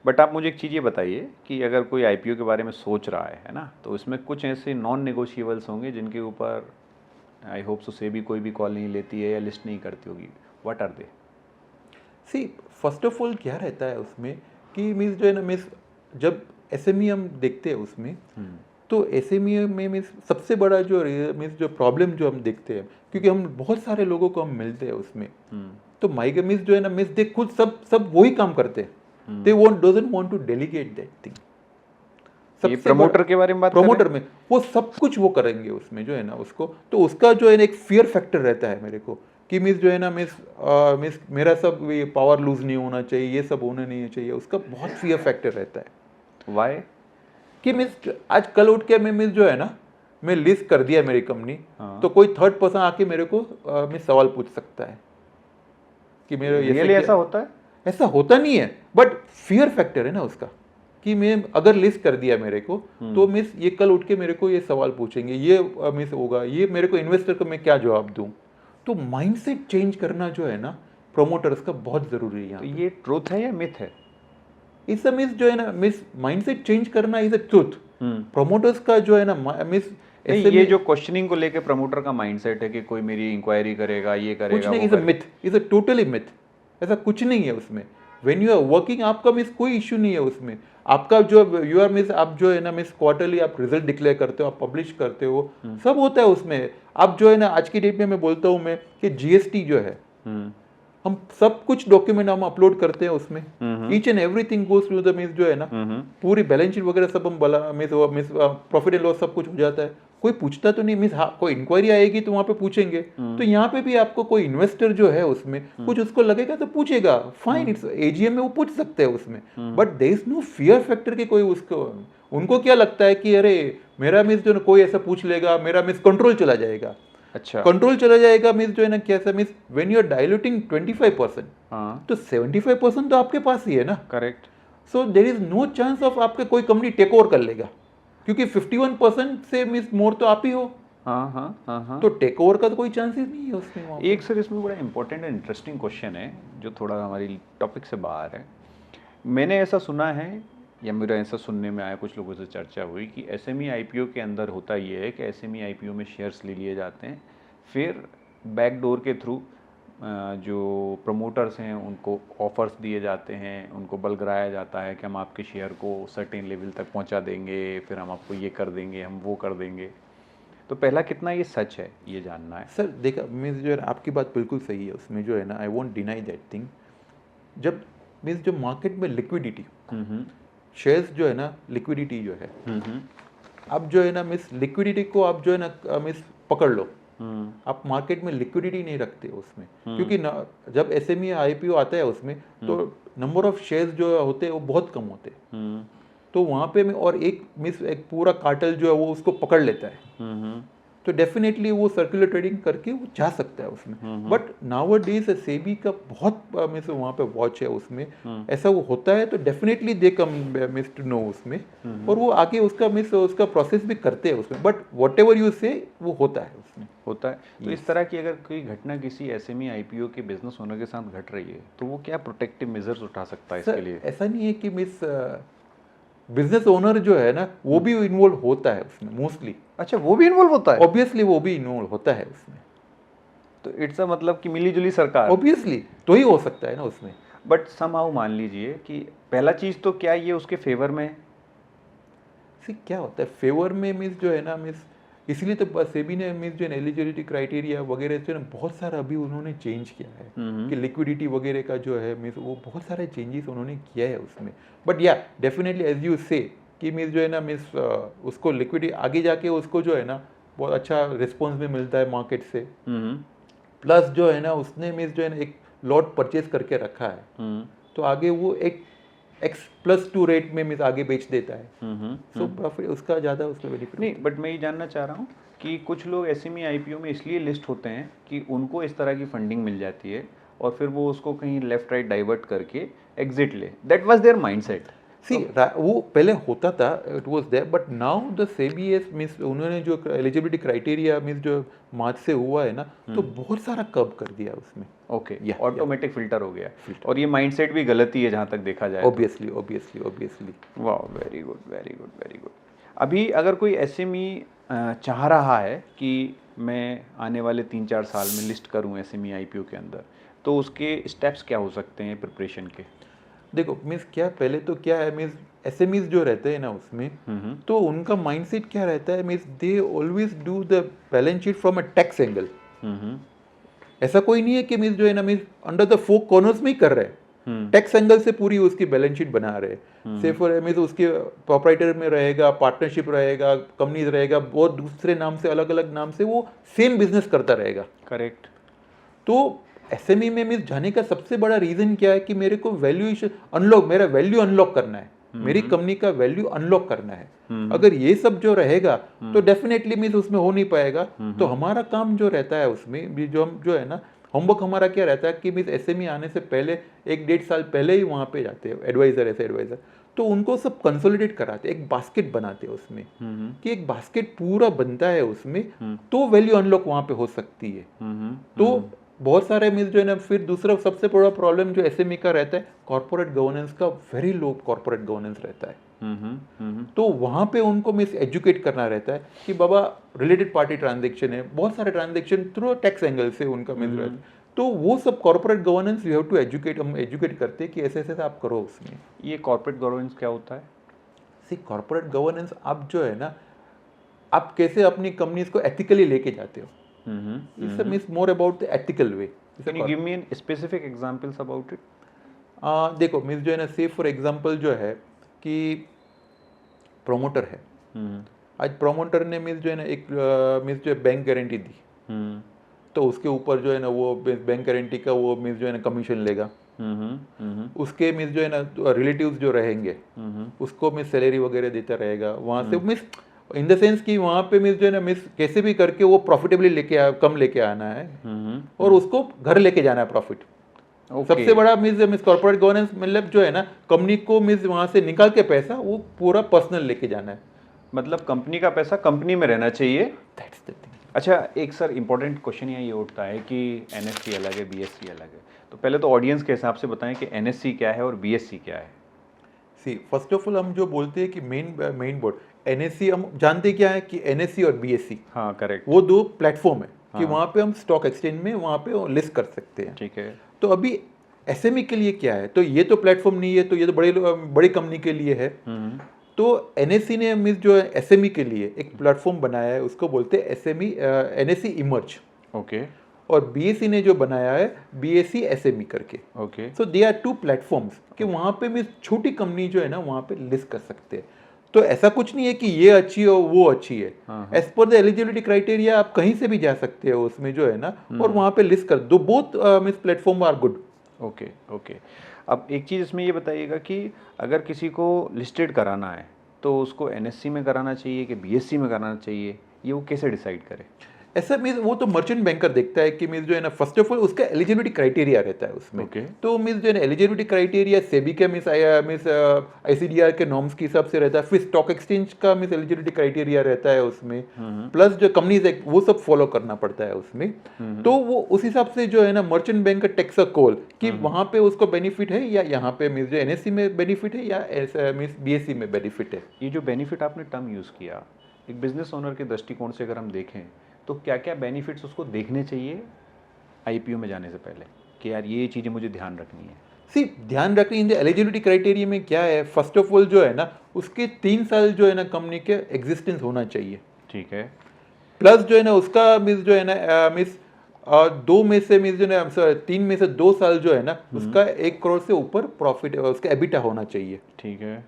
बट आप मुझे एक चीज़ ये बताइए कि अगर कोई IPO के बारे में सोच रहा है ना, तो इसमें कुछ ऐसे नॉन नेगोशिएबल्स होंगे जिनके ऊपर आई होप सो सेबी कोई भी कॉल नहीं लेती है या लिस्ट नहीं करती होगी। What are they? See first of all क्या रहता है उसमें कि मीन्स जो है ना मीन्स जब SME हम देखते हैं उसमें, तो SME में मीन्स सबसे बड़ा जो मीन्स जो प्रॉब्लम जो हम देखते हैं, क्योंकि हम बहुत सारे लोगों को हम मिलते हैं उसमें, तो माइग्रेन मीन्स जो है ना मीन्स दे खुद सब वही काम करते हैं। They doesn't want to delegate that thing. ये प्रमोटर के बारे में बात प्रमोटर में वो सब कुछ वो करेंगे उसमें जो है ना उसको, तो उसका जो है ना एक फियर फैक्टर रहता है मेरे को कि मिस जो है ना मिस मेरा सब ये पावर लूज नहीं होना चाहिए, ये सब होना नहीं चाहिए, उसका बहुत फियर फैक्टर रहता है। वाई? कि मिस आज कल उठ के मैं मिस जो है ना मैं लिस्ट कर दिया मेरी कंपनी, तो कोई थर्ड पर्सन आके मेरे को मिस सवाल पूछ सकता है कि मेरे रियली ऐसा होता है? ऐसा होता नहीं है, बट फियर फैक्टर है ना उसका कि मैं अगर लिस्ट कर दिया मेरे को, तो मिस ये कल उठ के मेरे को ये सवाल पूछेंगे, ये मिस होगा, ये मेरे को इन्वेस्टर को मैं क्या जवाब दूं। तो माइंडसेट चेंज करना जो है ना प्रोमोटर्स का बहुत जरूरी है। तो ये ट्रूथ है या मिथ है? इस मिस जो है ना मिस माइंडसेट चेंज करना इज अ ट्रूथ। प्रोमोटर्स का जो है ना मिस ये जो क्वेश्चनिंग को लेके प्रमोटर का माइंडसेट है कि कोई मेरी इंक्वायरी करेगा, ये करेगा, कुछ नहीं, is a myth, is a totally myth. ऐसा कुछ नहीं है उसमें। व्हेन यू आर वर्किंग आपका मिस कोई इश्यू नहीं है उसमें। आपका जो यू आर मिस आप जो है ना मिस क्वार्टरली आप रिजल्ट डिक्लेयर करते हो, आप पब्लिश करते हो, सब होता है उसमें। आप जो है ना आज की डेट में मैं बोलता हूँ मैं कि GST जो है, हम सब कुछ डॉक्यूमेंट हम अपलोड करते हैं उसमें। Each and everything goes through the miss जो है ना पूरी बैलेंस शीट वगैरह सब हम बला मिस प्रॉफिट एंड लॉस सब कुछ हो जाता है। कोई पूछता तो नहीं मिस, हाँ कोई इंक्वायरी आएगी तो वहाँ पे पूछेंगे। तो यहाँ पे भी आपको कोई इन्वेस्टर जो है उसमें कुछ उसको लगेगा तो पूछेगा, फाइन, इट्स AGM में वो पूछ सकते हैं उसमें, but there is no fear factor कि कोई उसको, उनको क्या लगता है कि अरे मेरा मिस जो कोई ऐसा पूछ लेगा, मेरा मिस कंट्रोल चला जाएगा। अच्छा, कंट्रोल चला जाएगा मिस जो है ना कैसा miss when you are diluting 25%, तो 75% तो आपके पास ही है ना। Correct. So there is no chance of आपके कोई कंपनी टेक ओवर कर लेगा, क्योंकि 51% से मिस मोर तो आप ही हो। हाँ हाँ हाँ हाँ। तो टेक ओवर का तो कोई चांसेस नहीं है उसमें। एक सर इसमें बड़ा इंपॉर्टेंट एंड इंटरेस्टिंग क्वेश्चन है जो थोड़ा हमारी टॉपिक से बाहर है। मैंने ऐसा सुना है या मेरा ऐसा सुनने में आया, कुछ लोगों से चर्चा हुई कि SME IPO के अंदर होता ये है कि SME IPO में शेयर्स ले लिए जाते हैं, फिर बैकडोर के थ्रू जो प्रमोटर्स हैं उनको ऑफर्स दिए जाते हैं, उनको बलगराया जाता है कि हम आपके शेयर को सर्टेन लेवल तक पहुंचा देंगे, फिर हम आपको ये कर देंगे, हम वो कर देंगे। तो पहला कितना ये सच है ये जानना है। सर देखा मीन्स जो है आपकी बात बिल्कुल सही है उसमें जो है ना, I won't deny that thing. जब मीन्स जो मार्केट में लिक्विडिटी, शेयर्स जो है ना लिक्विडिटी जो है, अब जो है ना मिस लिक्विडिटी को आप जो है ना मिस पकड़ लो। आप मार्केट में लिक्विडिटी नहीं रखते उसमें, क्योंकि जब SME IPO आता है उसमें तो नंबर ऑफ शेयर्स जो होते हैं वो बहुत कम होते हैं। तो वहाँ पे में और एक मिस एक पूरा कार्टेल जो है वो उसको पकड़ लेता है, तो डेफिनेटली वो सर्कुलर ट्रेडिंग करके वो जा सकता है उसमें। बट नाउअडेज सेबी का बहुत मिस वहाँ पे वॉच है उसमें, ऐसा वो होता है तो definitely they come miss to know उसमें, और वो आगे उसका मिस उसका प्रोसेस भी करते हैं उसमें। बट वट एवर यू से वो होता है उसमें, होता है। तो इस तरह की अगर कोई घटना किसी SME IPO के बिजनेस ओनर के साथ घट रही है तो वो क्या प्रोटेक्टिव मेजर्स उठा सकता है इसके लिए? ऐसा नहीं है कि मिस बिजनेस ओनर जो है ना वो भी इन्वॉल्व होता है उसमें मोस्टली। अच्छा, वो भी इन्वॉल्व होता है? ऑब्वियसली वो भी इन्वॉल्व होता है उसमें। तो इट्स अ मतलब कि मिलीजुली सरकार, ऑब्वियसली तो ही हो सकता है ना उसमें। बट समहाउ मान लीजिए कि पहला चीज तो क्या ये उसके फेवर में है? क्या होता है फेवर में मिस जो है ना मिस, इसलिए तो सेबी ने मिस जो है एलिजिबिलिटी क्राइटेरिया वगैरह जो है बहुत सारा अभी उन्होंने चेंज किया है कि लिक्विडिटी वगैरह का जो है मिस वो बहुत सारे चेंजेस उन्होंने किया है उसमें। बट या डेफिनेटली एज यू से कि मीन्स जो है ना मीन्स उसको लिक्विडिटी आगे जाके उसको जो है ना बहुत अच्छा रिस्पॉन्स भी मिलता है मार्केट से। प्लस जो है ना उसने मीन्स जो है ना एक लॉट परचेज करके रखा है, तो आगे वो एक X+2 रेट में मीन्स आगे बेच देता है, सो प्रॉफिट उसका ज़्यादा उसमें बेनिफिट नहीं। बट मैं ये जानना चाह रहा हूँ कि कुछ लोग एसएमई आईपीओ में इसलिए लिस्ट होते हैं कि उनको इस तरह की फंडिंग मिल जाती है और फिर वो उसको कहीं लेफ्ट राइट डाइवर्ट करके एग्जिट ले, that was their mindset. See वो पहले होता था, it was there, but now the SEBI means उन्होंने जो एलिजिबिलिटी क्राइटेरिया मीन्स जो मार्च से हुआ है ना, तो बहुत सारा कब कर दिया उसमें। ओके, ऑटोमेटिक फिल्टर हो गया। और ये माइंडसेट भी गलत ही है जहाँ तक देखा जाए। ऑब्वियसली। वाह, very good very good very good. अभी अगर कोई एसएमई चाह रहा है कि मैं आने वाले 3-4 साल में लिस्ट करूं एसएमई आईपीओ के अंदर, तो उसके स्टेप्स क्या हो सकते हैं प्रिपरेशन के? देखो मीन्स क्या, पहले तो क्या है मीन्स एसएमईज जो रहते हैं ना उसमें, तो उनका माइंडसेट क्या रहता है means they always do the balance sheet from a tax angle. ऐसा कोई नहीं है कि मीन्स जो है ना मीन्स अंडर द 4 कॉर्नर्स में ही कर रहे हैं, टैक्स एंगल से पूरी उसकी बैलेंस शीट बना रहे हैं। से फॉर मीन्स उसके प्रोप्राइटर में रहेगा, पार्टनरशिप रहेगा, कंपनीज रहेगा, बहुत दूसरे नाम से, अलग अलग नाम से वो सेम बिजनेस करता रहेगा। करेक्ट। तो एसएमई में मीन्स जाने का सबसे बड़ा रीजन क्या है कि मेरे को वैल्यूएशन अनलॉक, मेरा वैल्यू अनलॉक करना है, मेरी कंपनी का वैल्यू अनलॉक करना है। अगर ये सब जो रहेगा तो डेफिनेटली मीन्स उसमें हो नहीं पाएगा। तो हमारा काम जो रहता है उसमें भी जो हम जो है ना होमवर्क हमारा क्या रहता है कि मीन्स एसएमई आने से पहले 1-1.5 साल पहले ही वहाँ पे जाते हैं एडवाइजर, ऐसे एडवाइजर, तो उनको सब कंसोलिडेट कराते, एक बास्केट बनाते हैं उसमें, कि एक बास्केट पूरा बनता है उसमें, तो वैल्यू अनलॉक वहाँ पे हो सकती है। तो बहुत सारे मीन्स जो है ना, फिर दूसरा सबसे बड़ा प्रॉब्लम जो एसएमई का रहता है, कॉर्पोरेट गवर्नेंस का वेरी लो कॉर्पोरेट गवर्नेंस रहता है। तो वहाँ पे उनको मीन्स एजुकेट करना रहता है कि बाबा रिलेटेड पार्टी ट्रांजेक्शन है, बहुत सारे ट्रांजेक्शन थ्रू टैक्स एंगल से उनका मीन्स रहता है। तो वो सब corporate governance you have to educate, हम एजुकेट करते हैं कि ऐसे ऐसे आप करो उसमें। ये कॉर्पोरेट गवर्नेंस क्या होता है? सी कॉर्पोरेट गवर्नेंस आप जो है ना, आप कैसे अपनी कंपनीज को एथिकली लेके जाते हो, it's means more about the ethical way. Can you give me an specific examples about it? देखो मीन्स जो है ना, से फॉर एग्जांपल जो है कि प्रोमोटर है, आज प्रोमोटर ने मीन्स जो है ना एक मीन्स जो है बैंक गारंटी दी, तो उसके ऊपर जो है ना वो बैंक गारंटी का वो मीन्स जो है ना कमीशन लेगा। उसके मीन्स जो है ना रिलेटिव्स जो रहेंगे उसको मीन्स सैलरी वगैरह देता रहेगा वहाँ से, मीन्स इन द सेंस कि वहाँ पे मीन्स जो है ना मीन्स कैसे भी करके वो प्रॉफिटेबली कम लेके आना है और उसको घर लेके जाना है प्रॉफिट। सबसे बड़ा मीन्स कॉर्पोरेट गवर्नेंस मतलब जो है ना, कंपनी को मीन्स वहाँ से निकाल के पैसा वो पूरा पर्सनल लेके जाना है, मतलब कंपनी का पैसा कंपनी में रहना चाहिए। That's the thing. अच्छा, एक सर इंपॉर्टेंट क्वेश्चन ये उठता है कि एनएससी अलग है, बीएससी अलग है, तो पहले तो ऑडियंस के हिसाब से बताएं कि एनएससी क्या है और बीएससी क्या है। सी फर्स्ट ऑफ ऑल हम जो बोलते हैं कि मेन बोर्ड एनएससी, हम जानते क्या है कि एनएससी और बीएससी, हाँ करेक्ट, वो 2 प्लेटफॉर्म है कि वहाँ पे हम स्टॉक एक्सचेंज में वहाँ पे लिस्ट कर सकते हैं। ठीक है। तो अभी एसएमई के लिए क्या है, तो ये तो प्लेटफॉर्म नहीं है, तो ये तो बड़ी कंपनी के लिए है। तो एनएससी ने मीन्स जो है एसएमई के लिए एक प्लेटफॉर्म बनाया है, उसको बोलते हैं एसएमई एनएससी इमर्ज। ओके। और बीएससी ने जो बनाया है बीएससी एसएमई करके। Okay. So they are 2 platforms कि वहाँ पे मीन्स छोटी कंपनी जो है ना वहाँ पे लिस्ट कर सकते हैं। तो ऐसा कुछ नहीं है कि ये अच्छी है और वो अच्छी है, as per the eligibility criteria आप कहीं से भी जा सकते हो उसमें जो है ना, और वहाँ पे लिस्ट कर दो, both means platform are good. Okay okay. अब एक चीज़ इसमें ये बताइएगा कि अगर किसी को लिस्टेड कराना है तो उसको एनएससी में कराना चाहिए कि बीएससी में कराना चाहिए, ये वो कैसे डिसाइड करे? ऐसा मीन्स वो तो मर्चेंट बैंकर देखता है कि मीन्स जो है ना फर्स्ट ऑफ ऑल उसका एलिजिबिलिटी क्राइटेरिया रहता है उसमें। तो मीन्स जो है ना एलिजिबिलिटी क्राइटेरिया सेबी के मीन्स आईसीडीआर के नॉर्म्स के हिसाब से रहता है, फिर स्टॉक एक्सचेंज का मीन्स एलिजिबिलिटी क्राइटेरिया रहता है उसमें, प्लस जो कंपनीज है वो सब फॉलो करना पड़ता है उसमें। तो वो उस हिसाब से जो है ना merchant banker takes a call कि वहाँ पे उसको बेनिफिट है या यहाँ पे मीन्स जो एनएससी में बेनिफिट है या मीन्स बीएससी में बेनिफिट है। ये जो बेनिफिट आपने टर्म यूज़ किया, एक बिजनेस ओनर के दृष्टिकोण से अगर हम देखें तो क्या क्या बेनिफिट्स उसको देखने चाहिए आईपीओ में जाने से पहले कि यार ये चीज़ें मुझे ध्यान रखनी है? सी ध्यान रखनी इन द एलिजिबिलिटी क्राइटेरिया में क्या है, फर्स्ट ऑफ ऑल जो है ना उसके 3 साल जो है ना कंपनी के एग्जिस्टेंस होना चाहिए। ठीक है। प्लस जो है ना उसका मीन्स जो है ना मीन्स 2 में से मीन्स जो है ना 3 में से 2 साल जो है ना उसका 1 करोड़ से ऊपर प्रॉफिट उसका एबिटा होना चाहिए। ठीक है।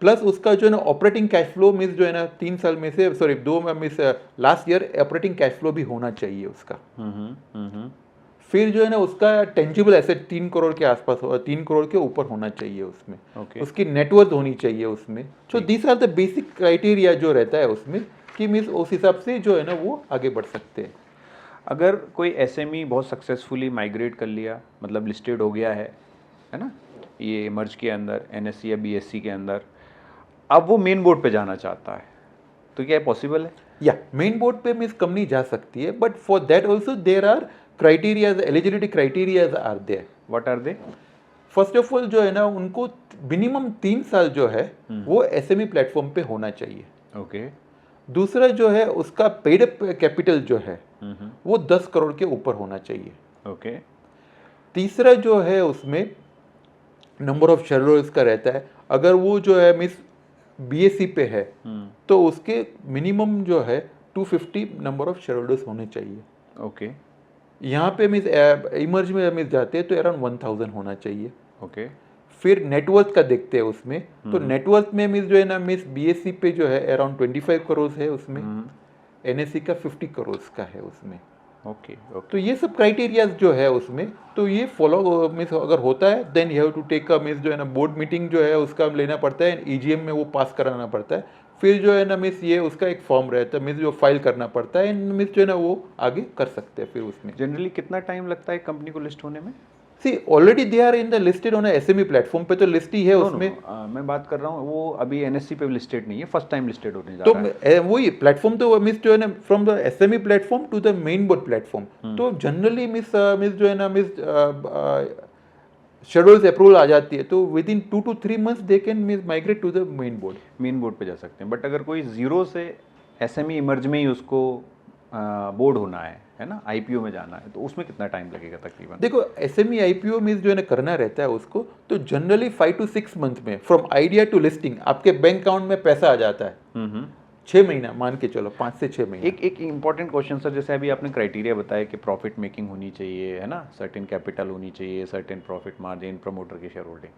प्लस उसका जो है ना ऑपरेटिंग कैश फ्लो मिस जो है ना 3 साल में से sorry 2 miss last year operating cash flow भी होना चाहिए उसका। फिर जो है ना उसका टेंजिबल एसेट 3 करोड़ के आसपास हो, 3 करोड़ के ऊपर होना चाहिए उसमें। उसकी नेटवर्थ होनी चाहिए उसमें। तो these are the basic criteria जो रहता है उसमें कि मीन्स उस हिसाब से जो है ना वो आगे बढ़ सकते हैं। अगर कोई एसएमई बहुत सक्सेसफुली माइग्रेट कर लिया, मतलब लिस्टेड हो गया है ना, ये मर्ज के अंदर एनएससी या बीएससी के अंदर, अब वो मेन बोर्ड पे जाना चाहता है, तो क्या पॉसिबल है? या मेन बोर्ड पे मीन्स कंपनी जा सकती है, but for that also there are criterias, eligibility criterias are there. What are they? First of all जो है ना उनको मिनिमम 3 साल जो है वो एसएमई प्लेटफॉर्म पे होना चाहिए। ओके। दूसरा जो है उसका पेड अप कैपिटल जो है वो 10 करोड़ के ऊपर होना चाहिए। ओके। तीसरा जो है उसमें नंबर ऑफ शेयर होल्डर्स का रहता है, अगर वो जो है मिस बीएससी पे है तो उसके मिनिमम जो है 250 नंबर ऑफ शेयर होल्डर्स होने चाहिए। ओके। यहाँ पे मिस इमर्ज में मिस जाते हैं तो अराउंड 1000 होना चाहिए। ओके। फिर नेटवर्थ का देखते हैं उसमें, तो नेटवर्थ में मिस जो है ना मिस बीएससी पे जो है अराउंड 25 करोड़ है उसमें, एनएससी का 50 करोड़ का है उसमें। ओके। तो ये सब क्राइटेरियाज जो है उसमें, तो ये फॉलो मिस अगर होता है then you have to take a miss जो है ना बोर्ड मीटिंग जो है उसका लेना पड़ता है, ईजीएम में वो पास कराना पड़ता है। फिर जो है ना मिस ये उसका एक फॉर्म रहता है मिस जो फाइल करना पड़ता है, मिस जो है ना वो आगे कर सकते हैं फिर उसमें। जनरली कितना टाइम लगता है कंपनी को लिस्ट होने में? See already they are in the listed on SME platform पे, तो लिस्ट ही है उसमें। मैं बात कर रहा हूँ वो अभी एनएससी पे लिस्टेड नहीं है, फर्स्ट टाइम लिस्टेड होने जा रहा है। तो वही प्लेटफॉर्म तो मिस जो है ना from the SME platform to the main board platform, तो जनरली मिस मिस जो है ना मिस शेड्यूल्स अप्रूवल आ जाती है तो within 2 to 3 months they can miss migrate to the main board. Main board पे जा सकते हैं, बट अगर कोई जीरो से एसएमई इमर्ज में ही उसको बोर्ड होना है ना, आईपीओ में जाना है, तो उसमें कितना टाइम लगेगा तकरीबन? देखो एसएमई आईपीओ में जो है ना करना रहता है उसको, तो जनरली 5 to 6 months में फ्रॉम आइडिया टू लिस्टिंग आपके बैंक अकाउंट में पैसा आ जाता है। 6 महीना मान के चलो, 5 से 6 महीने। एक इम्पॉर्टेंट क्वेश्चन सर, जैसे अभी आपने क्राइटेरिया बताया कि प्रॉफिट मेकिंग होनी चाहिए, है ना, सर्टेन कैपिटल होनी चाहिए, सर्टेन प्रॉफिट मार्जिन, प्रमोटर की शेयर होल्डिंग,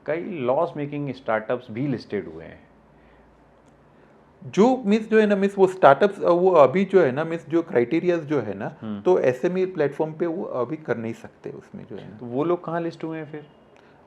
कई लॉस मेकिंग स्टार्टअप्स भी लिस्टेड हुए हैं जो मिस जो है ना मिस वो स्टार्टअप्स वो अभी जो है ना मिस जो क्राइटेरियाज जो है ना तो एसएमई प्लेटफॉर्म पे वो अभी कर नहीं सकते उसमें जो है ना। तो वो लोग कहाँ लिस्ट हुए हैं फिर?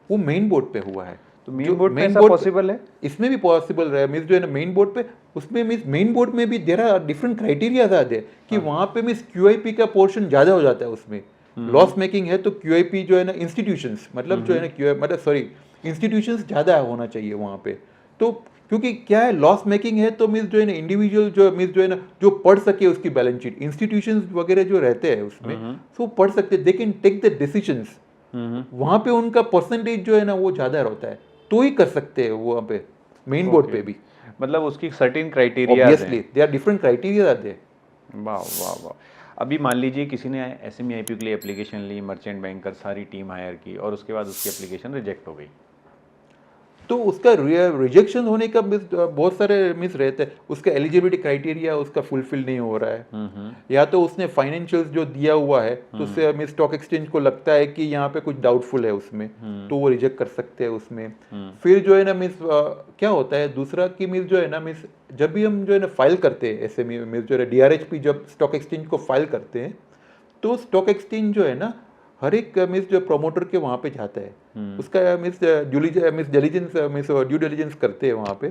वो मेन बोर्ड पे हुआ है। तो मेन बोर्ड पे ऐसा पॉसिबल है? इसमें भी पॉसिबल रहा है मिस जो है ना मेन बोर्ड पे, उसमें मिस मेन बोर्ड में भी देर आर डिफरेंट क्राइटेरियाज आ जाए कि वहाँ पे मिस क्यूआईपी का पोर्शन ज़्यादा हो जाता है उसमें। लॉस मेकिंग है तो क्यूआईपी जो है ना इंस्टीट्यूशंस मतलब जो है ना क्यूआई मतलब सॉरी इंस्टीट्यूशंस ज़्यादा होना चाहिए वहाँ पे। तो क्योंकि क्या है लॉस मेकिंग है तो मिस जो है ना इंडिविजुअल जो मिस जो है ना जो पढ़ सके उसकी बैलेंस शीट, इंस्टीट्यूशंस वगैरह जो रहते हैं उसमें तो पढ़ सकते, they can take the decisions, वहाँ पे उनका परसेंटेज जो है ना वो ज़्यादा रहता है तो ही कर सकते हैं वो वहाँ पे मेन बोर्ड पे भी। मतलब उसकी certain criteria obviously they are different criteria are there. वाह वाह वाह। अभी मान लीजिए किसी ने एसएमई आईपीओ के लिए एप्लीकेशन ली, मर्चेंट बैंकर सारी टीम हायर की और उसके बाद उसकी एप्लीकेशन रिजेक्ट हो गई, तो उसका रिजेक्शन होने का बहुत सारे मिस रहते हैं। उसका एलिजिबिलिटी क्राइटेरिया उसका फुलफिल नहीं हो रहा है, या तो उसने फाइनेंशियल्स जो दिया हुआ है तो उससे मिस स्टॉक एक्सचेंज को लगता है कि यहाँ पे कुछ डाउटफुल है उसमें, तो वो रिजेक्ट कर सकते हैं उसमें। फिर जो है ना मिस क्या होता है दूसरा कि मिस जो है ना मिस जब भी हम जो है ना फाइल करते हैं एसएमई मिस जो है डीआरएचपी जब स्टॉक एक्सचेंज को फाइल करते हैं तो स्टॉक एक्सचेंज जो है ना हर एक मिस जो प्रमोटर के वहाँ पे जाता है उसका मिस ड्यू डिलीजेंस करते हैं वहाँ पे।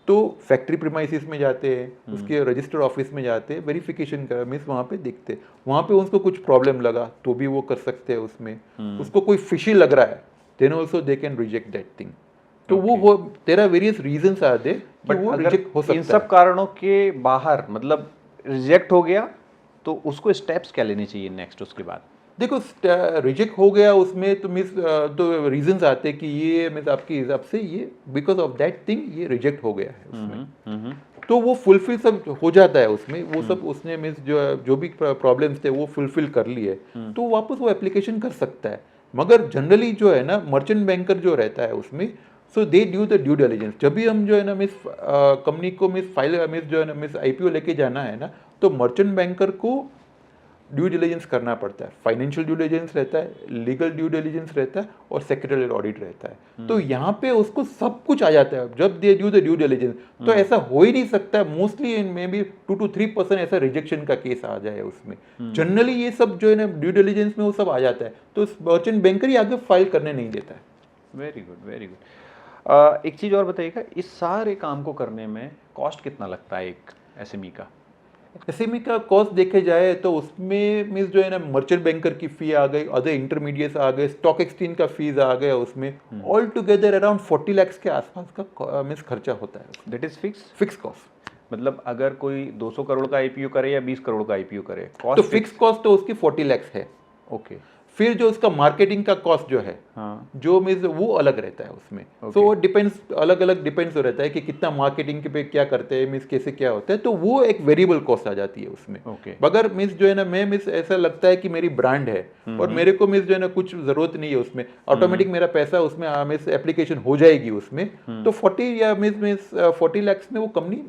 तो फैक्ट्री प्रीमाइसिस में जाते हैं, उसके रजिस्टर ऑफिस में जाते हैं, वेरिफिकेशन कर मिस वहाँ पे देखते हैं, वहाँ पे उसको कुछ प्रॉब्लम लगा तो भी वो कर सकते हैं उसमें। उसको कोई फिशी लग रहा है then also they can reject that thing. तो वो तेरा वेरियस रीजंस आर दे कि वो रिजेक्ट हो सकता है। इन सब कारणों के बाहर मतलब रिजेक्ट हो गया तो उसको स्टेप्स क्या लेने चाहिए नेक्स्ट उसके बाद? देखो रिजेक्ट हो गया उसमें तो मिस तो रीजंस आते हैं कि ये मिस आपके हिसाब से ये बिकॉज ऑफ दैट थिंग ये रिजेक्ट हो गया है उसमें। तो वो फुलफिल सब हो जाता है उसमें, वो सब उसने मिस जो भी प्रॉब्लम्स थे वो फुलफिल कर लिए तो वापस वो एप्लीकेशन कर सकता है। मगर जनरली जो है ना मर्चेंट बैंकर जो रहता है उसमें सो दे ड्यू द ड्यू डिलिजेंस। जब भी हम जो है ना मिस कंपनी को मिस फाइल मिस जो है ना मिस आईपीओ लेके जाना है ना तो मर्चेंट बैंकर को ड्यू डिलिजेंस करना पड़ता है। फाइनेंशियल ड्यू डिलिजेंस रहता है, लीगल ड्यू डिलिजेंस रहता है और सेक्रेटरियल ऑडिट रहता है। तो यहाँ पे उसको सब कुछ आ जाता है जब दे ड्यू द ड्यू डिलिजेंस। तो ऐसा हो ही नहीं सकता, mostly in may be 2 to 3% ऐसा रिजेक्शन का केस आ जाए उसमें। जनरली ये सब जो है ना ड्यू डिलिजेंस में वो सब आ जाता है, तो मर्चेंट बैंकर ही आगे फाइल करने नहीं देता है। Very good, very good. एक चीज़ और बताइएगा, इस सारे काम को करने में कॉस्ट कितना लगता है एक एसएमई का? एसएमई का कॉस्ट देखे जाए तो उसमें मीन्स जो है ना मर्चेंट बैंकर की फी आ गई, अदर इंटरमीडिएट्स आ गए, स्टॉक एक्सचेंज का फीस आ गया उसमें, ऑल टुगेदर अराउंड 40 लाख के आसपास का मीन्स खर्चा होता है। That is fix cost. मतलब अगर कोई 200 करोड़ का आईपीओ करे या 20 करोड़ का आईपीओ करे, तो फिक्स कॉस्ट तो उसकी 40 लाख है। ओके। फिर जो उसका मार्केटिंग का कॉस्ट जो है, हाँ, जो मीन्स वो अलग रहता है उसमें। Okay. तो वो डिपेंड्स, अलग अलग डिपेंड्स रहता है कि कितना मार्केटिंग के पे क्या करते हैं, मीन्स कैसे क्या होता है, तो वो एक वेरिएबल कॉस्ट आ जाती है उसमें। Okay. अगर मीन्स जो है ना मैं मीन्स ऐसा लगता है कि मेरी ब्रांड है और मेरे को मीन्स जो है ना कुछ जरूरत नहीं है उसमें, ऑटोमेटिक मेरा पैसा उसमें मीन्स एप्लीकेशन हो जाएगी उसमें, तो 40 या मीन्स 40 लाख में वो कंपनी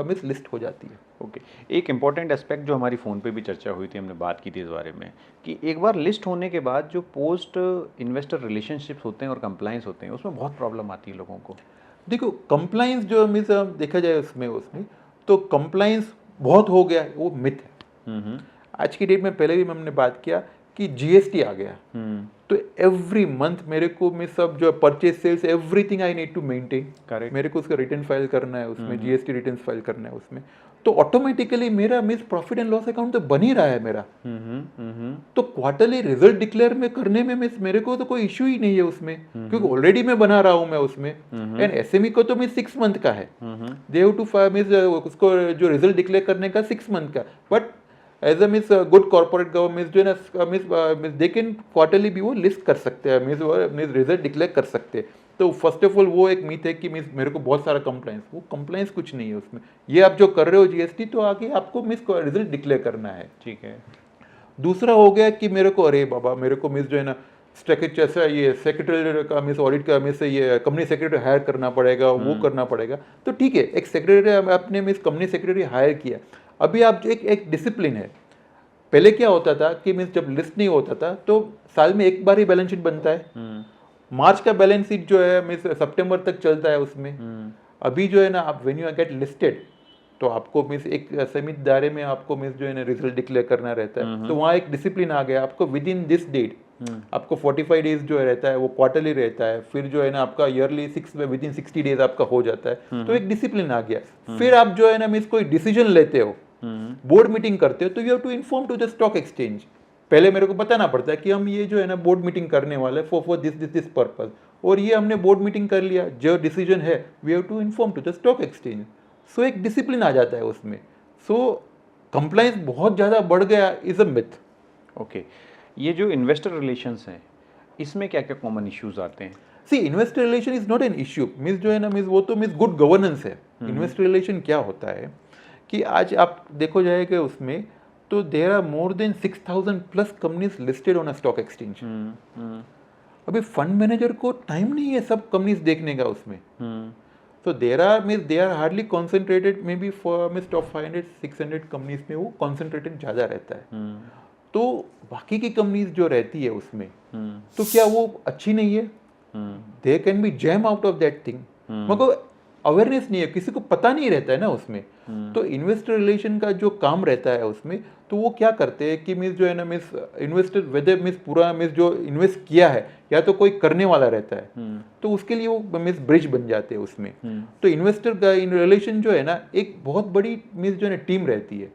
मीन्स लिस्ट हो जाती है। ओके। एक इम्पॉर्टेंट एस्पेक्ट जो हमारी फ़ोन पे भी चर्चा हुई थी, हमने बात की थी इस बारे में, कि एक बार लिस्ट होने के बाद जो पोस्ट इन्वेस्टर रिलेशनशिप्स होते हैं और कंप्लाइंस होते हैं, उसमें बहुत प्रॉब्लम आती है लोगों को। देखो कंप्लाइंस जो मीन्स देखा जाए उसमें तो कंप्लाइंस बहुत हो गया, वो मिथ है। आज की डेट में, पहले भी हमने बात किया कि जीएसटी आ गया, तो एवरी मंथ मेरे को मैं सब जो purchase sales everything I need to maintain. Correct. मेरे को उसका रिटर्न फाइल करना है उसमें, जीएसटी रिटर्न फाइल करना है उसमें, तो ऑटोमेटिकली मेरा means profit and loss account तो बन ही रहा है मेरा। तो क्वार्टरली रिजल्ट डिक्लेयर में करने में मीन्स मेरे को तो कोई इश्यू ही नहीं है उसमें, क्योंकि ऑलरेडी मैं बना रहा हूं मैं उसमें। एंड एसएमई को तो मीन्स 6 मंथ का है, दे हैव टू मीन्स उसको जो रिजल्ट डिक्लेयर करने का 6 मंथ का, but as a means good corporate government जो है ना मीन्स दे कैन क्वार्टरली भी वो लिस्ट कर सकते हैं, मीन्स रिजल्ट डिक्लेयर कर सकते हैं। तो फर्स्ट ऑफ ऑल वो एक मिथ है कि मीन्स मेरे को बहुत सारा कंप्लाइंस, वो कंप्लाइंस कुछ नहीं है उसमें। ये आप जो कर रहे हो जीएसटी, तो आगे आपको मीन्स रिजल्ट डिक्लेयर करना है। ठीक है। दूसरा हो गया कि मेरे को, अरे बाबा मेरे को मीन्स जो है ना ये सेक्रेटरी का मीन्स ऑडिट का मीन्स ये कंपनी सेक्रेटरी हायर करना पड़ेगा, वो करना पड़ेगा। तो ठीक है, एक सेक्रेटरी आपने मीन्स कंपनी सेक्रेटरी हायर किया, अभी आप एक डिसिप्लिन है। पहले क्या होता था कि मीन्स जब लिस्ट नहीं होता था तो साल में एक बार ही बैलेंस शीट बनता है। मार्च का बैलेंस शीट जो है मीन्स सितंबर तक चलता है उसमें। अभी जो है ना आप व्हेन यू गेट लिस्टेड, तो आपको मीन्स एक सीमित दायरे में आपको मीन्स जो है ना रिजल्ट डिक्लेयर करना रहता है। तो वहाँ एक डिसिप्लिन आ गया, आपको विद इन दिस डेट आपको 45 डेज जो रहता है वो क्वार्टरली रहता है, फिर जो है ना आपका ईयरली विद इन 60 डेज आपका हो जाता है। तो एक डिसिप्लिन आ गया। फिर आप जो है ना मीन्स कोई डिसीजन लेते हो, बोर्ड मीटिंग करते हो, तो you have to inform to the stock exchange. पहले मेरे को बताना पड़ता है कि हम ये जो है ना बोर्ड मीटिंग करने वाले फॉर दिस पर्पज, और ये हमने बोर्ड मीटिंग कर लिया, जो डिसीजन है we have to inform to the stock exchange. So एक डिसिप्लिन आ जाता है उसमें। सो कंप्लाइंस बहुत ज़्यादा बढ़ गया इज अ मिथ। ओके। ये जो इन्वेस्टर रिलेशंस हैं, इसमें क्या क्या कॉमन इश्यूज आते हैं? See investor relation is not an issue, means जो है ना मीन्स वो तो मीन्स गुड गवर्नेंस है। इन्वेस्टर रिलेशन क्या होता है कि आज आप देखो जाएगा उसमें, तो there are more than 6000 plus companies listed on a stock exchange. अभी फंड मैनेजर को टाइम नहीं है सब कंपनीज देखने का उसमें। तो there are hardly concentrated maybe for means top 500-600 companies में वो कॉन्सेंट्रेटेड ज़्यादा रहता है। तो बाकी की कंपनीज जो रहती है उसमें, तो क्या वो अच्छी नहीं है? They can be jam out of that thing, मगर अवेयरनेस नहीं है, किसी को पता नहीं रहता है ना उसमें। तो इन्वेस्टर रिलेशन का जो काम रहता है उसमें, तो वो क्या करते हैं कि मीन्स जो है ना मीन्स इन्वेस्टर वेदर मीन्स पूरा मीन्स जो इन्वेस्ट किया है या तो कोई करने वाला रहता है, तो उसके लिए वो मीन्स ब्रिज बन जाते हैं उसमें। तो इन्वेस्टर का इन रिलेशन जो है ना एक बहुत बड़ी मीन्स जो है ना टीम रहती है।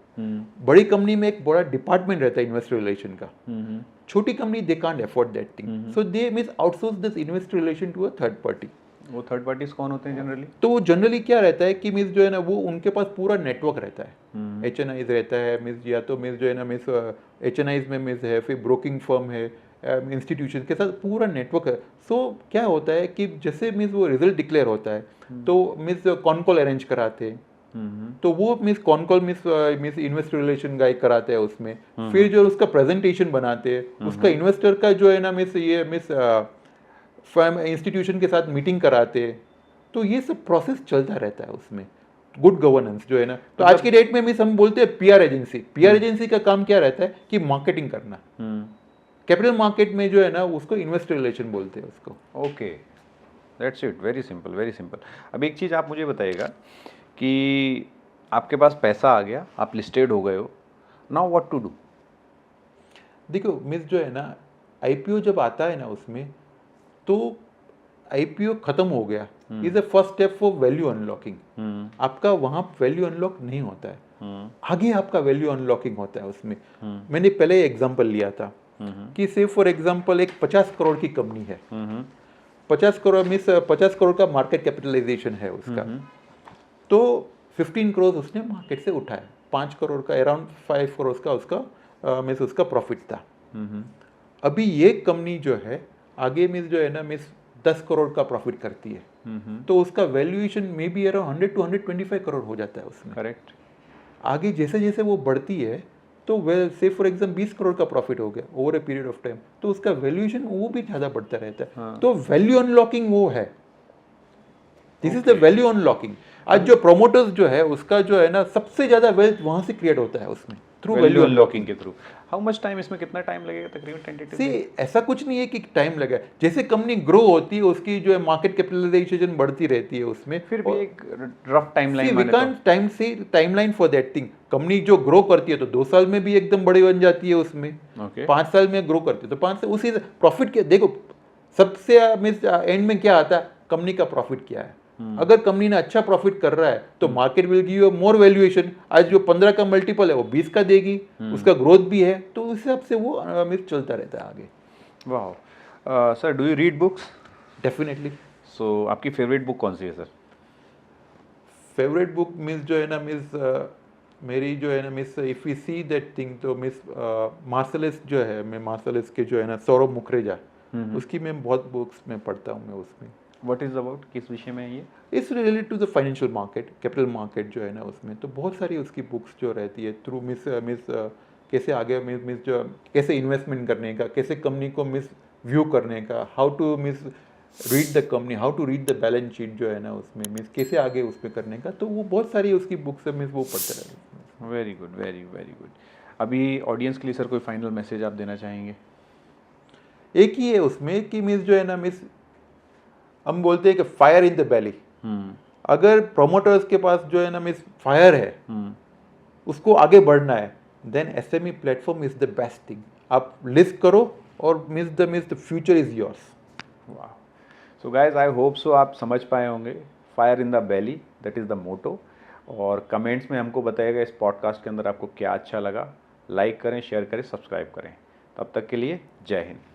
बड़ी कंपनी में एक बड़ा डिपार्टमेंट रहता है इन्वेस्टर रिलेशन का। छोटी company they can't afford that thing, so they means outsource this investor relation to a third party. वो थर्ड पार्टीज कौन होते हैं जनरली? तो वो जनरली क्या रहता है कि मीन्स जो है ना वो उनके पास पूरा नेटवर्क रहता है। HNIs रहता है मीन्स, या तो मीन्स जो है ना मीन्स HNIs में मीन्स है, फिर ब्रोकिंग फर्म है, इंस्टीट्यूशन के साथ पूरा नेटवर्क है। सो क्या होता है कि जैसे मीन्स वो रिजल्ट डिक्लेयर होता है, तो मीन्स कॉन कॉल अरेंज कराते हैं, तो वो means con call means investor relation guide कराते हैं उसमें। फिर जो उसका प्रेजेंटेशन बनाते हैं, उसका इन्वेस्टर का जो है ना मीन्स ये मीन्स फर्म इंस्टीट्यूशन के साथ मीटिंग कराते हैं। तो ये सब प्रोसेस चलता रहता है उसमें। गुड गवर्नेंस जो है ना, तो आज के डेट में मिस हम बोलते हैं पीआर एजेंसी। पीआर एजेंसी का काम क्या रहता है कि मार्केटिंग करना। कैपिटल मार्केट में जो है ना उसको इन्वेस्टर रिलेशन बोलते हैं उसको। Okay, that's it, very simple, very simple. अब एक चीज़ आप मुझे बताइएगा कि आपके पास पैसा आ गया, आप लिस्टेड हो गए हो, नाउ व्हाट टू डू? देखो मिस जो है ना, आईपीओ जब आता है ना उसमें, तो आईपीओ खत्म हो गया is a first step for value unlocking. आपका वहाँ वैल्यू अनलॉक नहीं होता है, आगे आपका वैल्यू अनलॉकिंग होता है उसमें। मैंने पहले एग्जांपल लिया था कि से फॉर एग्जांपल एक 50 करोड़ की कंपनी है, 50 करोड़ मिस 50 करोड़ का मार्केट कैपिटलाइजेशन है उसका, तो 15 करोड़ उसने मार्केट से उठाया, 5 करोड़ का अराउंड 5 करोड़ का उसका मिस उसका प्रॉफिट था। अभी ये कंपनी जो है आगे मिस जो है ना मिस 10 करोड़ का प्रॉफिट करती है, तो उसका वैल्यूएशन में भी अराउंड 100 to 125 करोड़ हो जाता है उसमें। करेक्ट। आगे जैसे जैसे वो बढ़ती है तो वेल से फॉर एग्जाम्पल 20 करोड़ का प्रॉफिट हो गया over a period of time, तो उसका वैल्यूएशन वो भी ज़्यादा बढ़ता रहता है। हाँ। तो वैल्यू अनलॉकिंग वो है, this is the value unlocking. आज जो प्रोमोटर्स जो है उसका जो है ना सबसे ज़्यादा वेल्थ वहाँ से क्रिएट होता है उसमें, थ्रू वैल्यू अनलॉकिंग के थ्रू। हाउ मच टाइम, इसमें कितना टाइम लगेगा तकरीबन टेंटेटिवली? से ऐसा कुछ नहीं है कि टाइम लगा, जैसे कंपनी ग्रो होती है उसकी जो है मार्केट कैपिटलाइजेशन बढ़ती रहती है उसमें। फिर भी एक rough timeline we can't timeline for that thing. Company जो ग्रो करती है तो 2 साल में भी एकदम बड़ी बन जाती है उसमें, 5 साल में ग्रो करती है तो 5 साल उसी प्रॉफिट के देखो सबसे एंड में क्या आता है, कंपनी का प्रॉफिट क्या है। अगर कंपनी ने अच्छा प्रॉफिट कर रहा है तो market will give you more valuation. आज जो 15 का मल्टीपल है वो 20 का देगी, उसका ग्रोथ भी है, तो उस हिसाब से वो मिस चलता रहता है आगे। वाह sir, do you read books? Definitely. So आपकी फेवरेट बुक कौन सी है सर? फेवरेट बुक मिस जो है ना मिस मेरी जो है ना miss if you see that thing, तो मिस मार्शलिस जो है, मैं मार्शलिस के जो है ना सौरभ मुखरेजा, उसकी मैं बहुत बुक्स में पढ़ता हूँ मैं उसमें। व्हाट इज अबाउट, किस विषय में है ये? It's related to the financial market, capital market जो है ना उसमें, तो बहुत सारी उसकी बुक्स जो रहती है थ्रू मिस कैसे आगे मिस जो कैसे इन्वेस्टमेंट करने का, कैसे कंपनी को मिस व्यू करने का, how to miss read the company, how to read the balance sheet जो है ना उसमें मिस कैसे आगे उस पर करने का, तो वो बहुत सारी उसकी बुक्स है मिस वो पढ़ते रहते। Very good, very very good. अभी ऑडियंस के लिए सर कोई फाइनल मैसेज आप देना चाहेंगे? एक ही है उसमें कि मिस जो है ना मिस हम बोलते हैं कि फायर इन द बैली। अगर प्रोमोटर्स के पास जो है ना मिस फायर है, उसको आगे बढ़ना है, then SME platform is the best thing. आप लिस्ट करो और miss the future is yours. वाह। So guys, I hope so आप समझ पाए होंगे, fire in the belly, that is the motto. और कमेंट्स में हमको बताइएगा इस पॉडकास्ट के अंदर आपको क्या अच्छा लगा। लाइक करें, शेयर करें, सब्सक्राइब करें। तब तक के लिए जय हिंद।